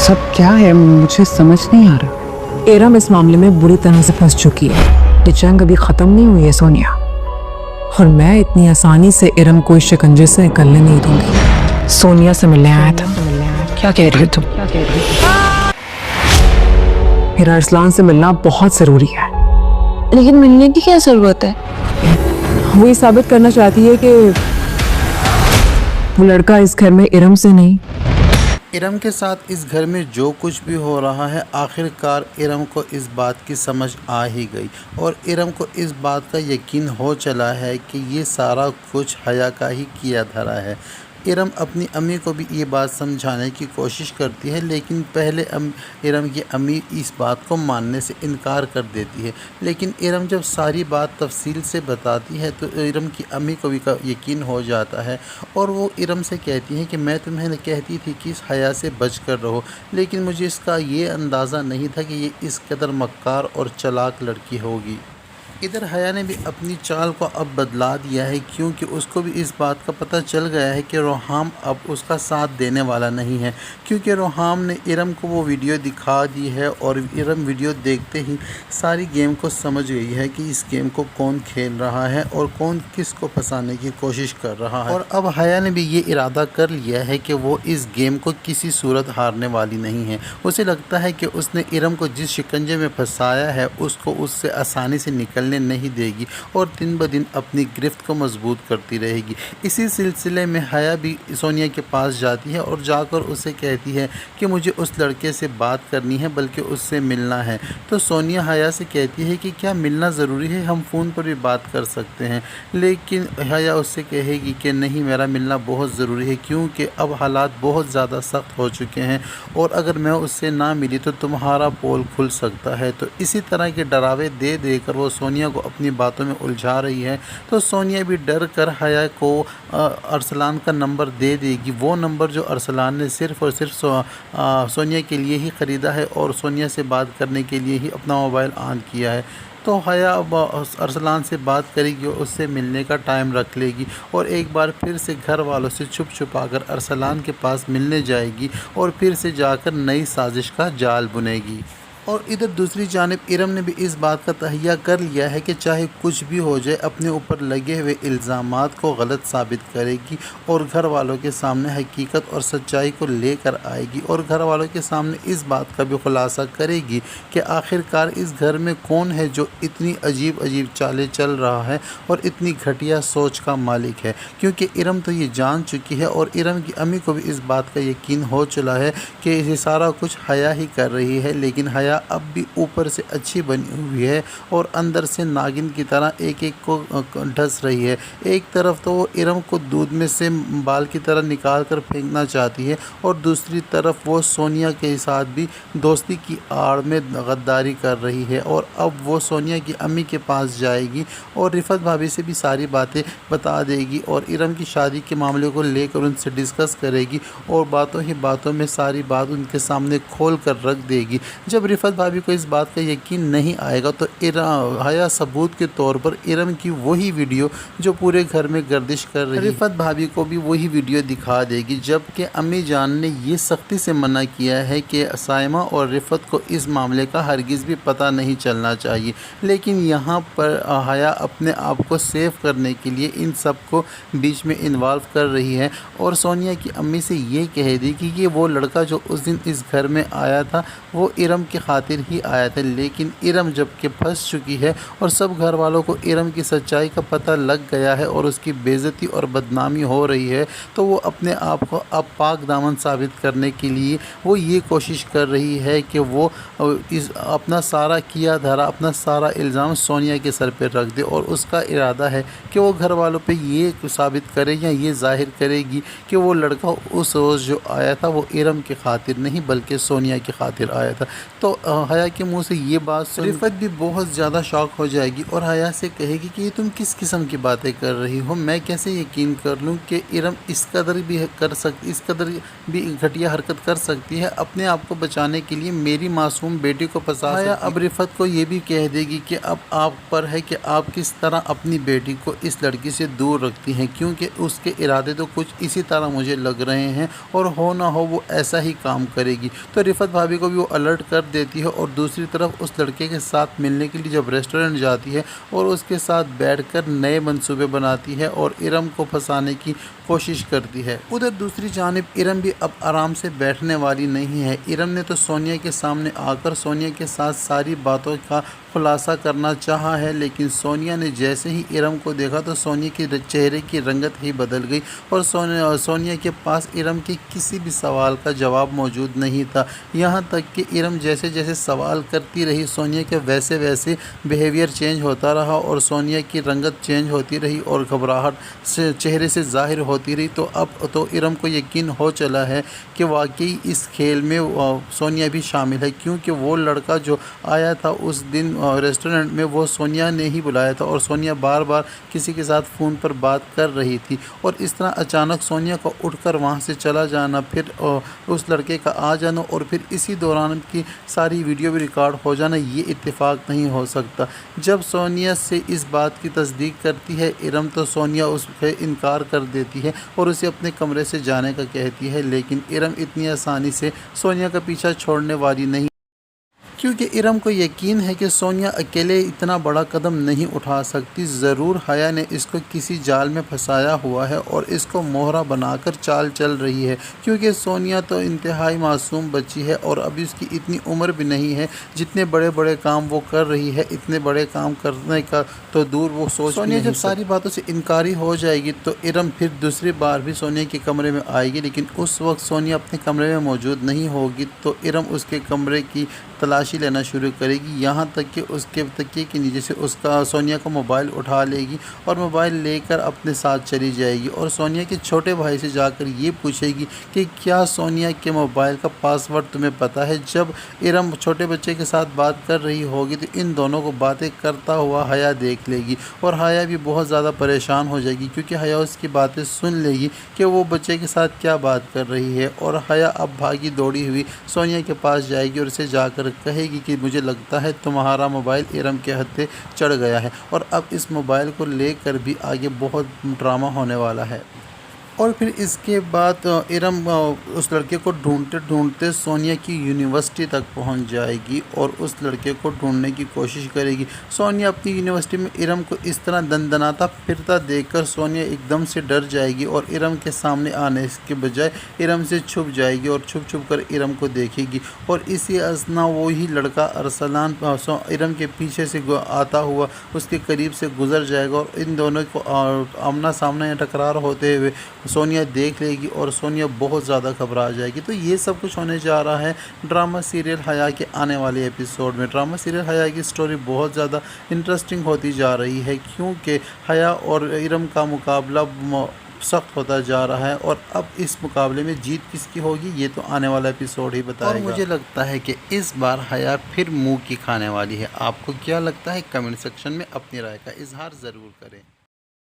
सब क्या है, मुझे समझ नहीं आ रहा। इरम इस मामले में बुरी तरह से फंस चुकी है। ये जंग अभी खत्म नहीं हुई है सोनिया, और मैं इतनी आसानी से इरम को इस शिकंजे से निकलने नहीं दूंगी। सोनिया से मिलने आया था। क्या कह रही हो तुम? मेरा अरसलान से मिलना बहुत जरूरी है। लेकिन मिलने की क्या जरूरत है? वो ये साबित करना चाहती है कि वो लड़का इस घर में इरम से नहीं, इरम के साथ इस घर में जो कुछ भी हो रहा है, आखिरकार इरम को इस बात की समझ आ ही गई और इरम को इस बात का यकीन हो चला है कि ये सारा कुछ हया का ही किया धरा है। इरम अपनी अम्मी को भी ये बात समझाने की कोशिश करती है, लेकिन पहले इरम की अम्मी इस बात को मानने से इनकार कर देती है। लेकिन इरम जब सारी बात तफसील से बताती है तो इरम की अम्मी को भी यकीन हो जाता है और वो इरम से कहती है कि मैं तुम्हें कहती थी कि इस हया से बच कर रहो, लेकिन मुझे इसका ये अंदाज़ा नहीं था कि ये इस कदर मक्कार और चालाक लड़की होगी। इधर हया ने भी अपनी चाल को अब बदला दिया है, क्योंकि उसको भी इस बात का पता चल गया है कि रोहाम अब उसका साथ देने वाला नहीं है, क्योंकि रोहाम ने इरम को वो वीडियो दिखा दी है और इरम वीडियो देखते ही सारी गेम को समझ गई है कि इस गेम को कौन खेल रहा है और कौन किसको फंसाने की कोशिश कर रहा है। और अब हया ने भी ये इरादा कर लिया है कि वो इस गेम को किसी सूरत हारने वाली नहीं है। उसे लगता है कि उसने इरम को जिस शिकंजे में फंसाया है उसको उससे आसानी से निकल नहीं देगी और दिन ब दिन अपनी गिरफ्त को मजबूत करती रहेगी। इसी सिलसिले में हया भी सोनिया के पास जाती है और जाकर उसे कहती है कि मुझे उस लड़के से बात करनी है, बल्कि उससे मिलना है। तो सोनिया हया से कहती है कि क्या मिलना ज़रूरी है, हम फ़ोन पर भी बात कर सकते हैं। लेकिन हया उससे कहेगी कि नहीं, मेरा मिलना बहुत ज़रूरी है, क्योंकि अब हालात बहुत ज़्यादा सख्त हो चुके हैं और अगर मैं उससे ना मिली तो तुम्हारा पोल खुल सकता है। तो इसी तरह के डरावे दे देकर वो सोनिया को अपनी बातों में उलझा रही है। तो सोनिया भी डर कर हया को अरसलान का नंबर दे देगी, वो नंबर जो अरसलान ने सिर्फ़ और सिर्फ सोनिया के लिए ही ख़रीदा है और सोनिया से बात करने के लिए ही अपना मोबाइल ऑन किया है। तो हया अब अरसलान से बात करेगी और उससे मिलने का टाइम रख लेगी और एक बार फिर से घर वालों से छुप छुपा कर अरसलान के पास मिलने जाएगी और फिर से जाकर नई साजिश का जाल बुनेगी। और इधर दूसरी जानिब इरम ने भी इस बात का तहैया कर लिया है कि चाहे कुछ भी हो जाए, अपने ऊपर लगे हुए इल्ज़ामात को गलत साबित करेगी और घर वालों के सामने हकीकत और सच्चाई को लेकर आएगी और घर वालों के सामने इस बात का भी खुलासा करेगी कि आखिरकार इस घर में कौन है जो इतनी अजीब अजीब चालें चल रहा है और इतनी घटिया सोच का मालिक है। क्योंकि इरम तो ये जान चुकी है और इरम की अम्मी को भी इस बात का यकीन हो चला है कि ये सारा कुछ हया ही कर रही है, लेकिन हया अब भी ऊपर से अच्छी बनी हुई है और अंदर से नागिन की तरह एक एक को ढस रही है। एक तरफ तो वो इरम को दूध में से बाल की तरह निकाल कर फेंकना चाहती है और दूसरी तरफ वो सोनिया के साथ भी दोस्ती की आड़ में गद्दारी कर रही है। और अब वो सोनिया की अम्मी के पास जाएगी और रिफ़त भाभी से भी सारी बातें बता देगी और इरम की शादी के मामले को लेकर उनसे डिस्कस करेगी और बातों ही बातों में सारी बात उनके सामने खोल कर रख देगी। जब रिफ़त भाभी को इस बात का यकीन नहीं आएगा तो हया सबूत के तौर पर इरम की वही वीडियो जो पूरे घर में गर्दिश कर रही है, रिफ़त भाभी को भी वही वीडियो दिखा देगी। जबकि अम्मी जान ने ये सख्ती से मना किया है कि साइमा और रिफ़त को इस मामले का हरगिज़ भी पता नहीं चलना चाहिए, लेकिन यहाँ पर हया अपने आप को सेव करने के लिए इन सब को बीच में इन्वॉल्व कर रही है और सोनिया की अम्मी से ये कह दी कि ये वो लड़का जो उस दिन इस घर में आया था वो इरम के खातिर ही आया था, लेकिन इरम जबकि फंस चुकी है और सब घर वालों को इरम की सच्चाई का पता लग गया है और उसकी बेइज्जती और बदनामी हो रही है, तो वो अपने आप को अब पाक दामन साबित करने के लिए वो ये कोशिश कर रही है कि वो अपना सारा किया धरा, अपना सारा इल्ज़ाम सोनिया के सर पर रख दे और उसका इरादा है कि वो घर वालों पे ये साबित करे या ये जाहिर करेगी कि वो लड़का उस रोज़ जो आया था वो इरम की खातिर नहीं बल्कि सोनिया की खातिर आया था। तो हया के मुंह से ये बात सुन रिफत भी बहुत ज़्यादा शॉक हो जाएगी और हया से कहेगी कि ये तुम किस किस्म की बातें कर रही हो, मैं कैसे यकीन कर लूँ कि इरम इस कदर भी घटिया हरकत कर सकती है अपने आप को बचाने के लिए मेरी मासूम बेटी को फंसा। हया अब रिफत को ये भी कह देगी कि अब आप पर है कि आप किस तरह अपनी बेटी को इस लड़की से दूर रखती हैं, क्योंकि उसके इरादे तो कुछ इसी तरह मुझे लग रहे हैं और हो ना हो वो ऐसा ही काम करेगी। तो रिफत भाभी को भी वो अलर्ट कर देती है और दूसरी तरफ उस लड़के के साथ मिलने के लिए जब रेस्टोरेंट जाती है और उसके साथ बैठकर नए मंसूबे बनाती है और इरम को फंसाने की कोशिश करती है। उधर दूसरी जानिब इरम भी अब आराम से बैठने वाली नहीं है। इरम ने तो सोनिया के सामने आकर सोनिया के साथ सारी बातों का खुलासा करना चाहा है, लेकिन सोनिया ने जैसे ही इरम को देखा तो सोनिया के चेहरे की रंगत ही बदल गई और सोनिया के पास इरम के किसी भी सवाल का जवाब मौजूद नहीं था। यहाँ तक कि इरम जैसे जैसे सवाल करती रही सोनिया के वैसे वैसे बिहेवियर चेंज होता रहा और सोनिया की रंगत चेंज होती रही और घबराहट से चेहरे से जाहिर होती रही। तो अब तो इरम को यकीन हो चला है कि वाकई इस खेल में सोनिया भी शामिल है, क्योंकि वो लड़का जो आया था उस दिन रेस्टोरेंट में वो सोनिया ने ही बुलाया था और सोनिया बार बार किसी के साथ फ़ोन पर बात कर रही थी और इस तरह अचानक सोनिया को उठकर वहाँ से चला जाना, फिर उस लड़के का आ जाना और फिर इसी दौरान की सारी वीडियो भी रिकॉर्ड हो जाना, ये इत्तेफाक नहीं हो सकता। जब सोनिया से इस बात की तस्दीक करती है इरम तो सोनिया उस पर इनकार कर देती है और उसे अपने कमरे से जाने का कहती है, लेकिन इरम इतनी आसानी से सोनिया का पीछा छोड़ने वाली नहीं, क्योंकि इरम को यकीन है कि सोनिया अकेले इतना बड़ा कदम नहीं उठा सकती। ज़रूर हया ने इसको किसी जाल में फंसाया हुआ है और इसको मोहरा बनाकर चाल चल रही है, क्योंकि सोनिया तो इंतहाई मासूम बच्ची है और अभी उसकी इतनी उम्र भी नहीं है। जितने बड़े बड़े काम वो कर रही है इतने बड़े काम करने का तो दूर वो सोच। सोनिया जब सारी बातों से इनकारी हो जाएगी तो इरम फिर दूसरी बार भी सोनिया के कमरे में आएगी, लेकिन उस वक्त सोनिया अपने कमरे में मौजूद नहीं होगी। तो इरम उसके कमरे की तलाशी लेना शुरू करेगी, यहाँ तक कि उसके तकिए के नीचे से उसका सोनिया का मोबाइल उठा लेगी और मोबाइल लेकर अपने साथ चली जाएगी और सोनिया के छोटे भाई से जाकर ये पूछेगी कि क्या सोनिया के मोबाइल का पासवर्ड तुम्हें पता है। जब इरम छोटे बच्चे के साथ बात कर रही होगी तो इन दोनों को बातें करता हुआ हया देख लेगी और हया भी बहुत ज़्यादा परेशान हो जाएगी, क्योंकि हया उसकी बातें सुन लेगी कि वो बच्चे के साथ क्या बात कर रही है। और हया अब भागी दौड़ी हुई सोनिया के पास जाएगी और उसे जाकर कहेगी कि मुझे लगता है तुम्हारा मोबाइल इरम के हत्थे चढ़ गया है और अब इस मोबाइल को लेकर भी आगे बहुत ड्रामा होने वाला है। और फिर इसके बाद इरम उस लड़के को ढूंढते ढूंढते सोनिया की यूनिवर्सिटी तक पहुंच जाएगी और उस लड़के को ढूंढने की कोशिश करेगी। सोनिया अपनी यूनिवर्सिटी में इरम को इस तरह दंदनाता फिरता देखकर सोनिया एकदम से डर जाएगी और इरम के सामने आने के बजाय इरम से छुप जाएगी और छुप छुप कर इरम को देखेगी। और इसी असना वही लड़का अरसलान इरम के पीछे से आता हुआ उसके करीब से गुजर जाएगा और इन दोनों को आमना सामना या टकरार होते हुए सोनिया देख लेगी और सोनिया बहुत ज़्यादा घबरा जाएगी। तो ये सब कुछ होने जा रहा है ड्रामा सीरियल हया के आने वाले एपिसोड में। ड्रामा सीरियल हया की स्टोरी बहुत ज़्यादा इंटरेस्टिंग होती जा रही है, क्योंकि हया और इरम का मुकाबला सख्त होता जा रहा है और अब इस मुकाबले में जीत किसकी होगी ये तो आने वाला एपिसोड ही बताएगा। और मुझे लगता है कि इस बार हया फिर मुँह की खाने वाली है। आपको क्या लगता है? कमेंट सेक्शन में अपनी राय का इजहार ज़रूर करें।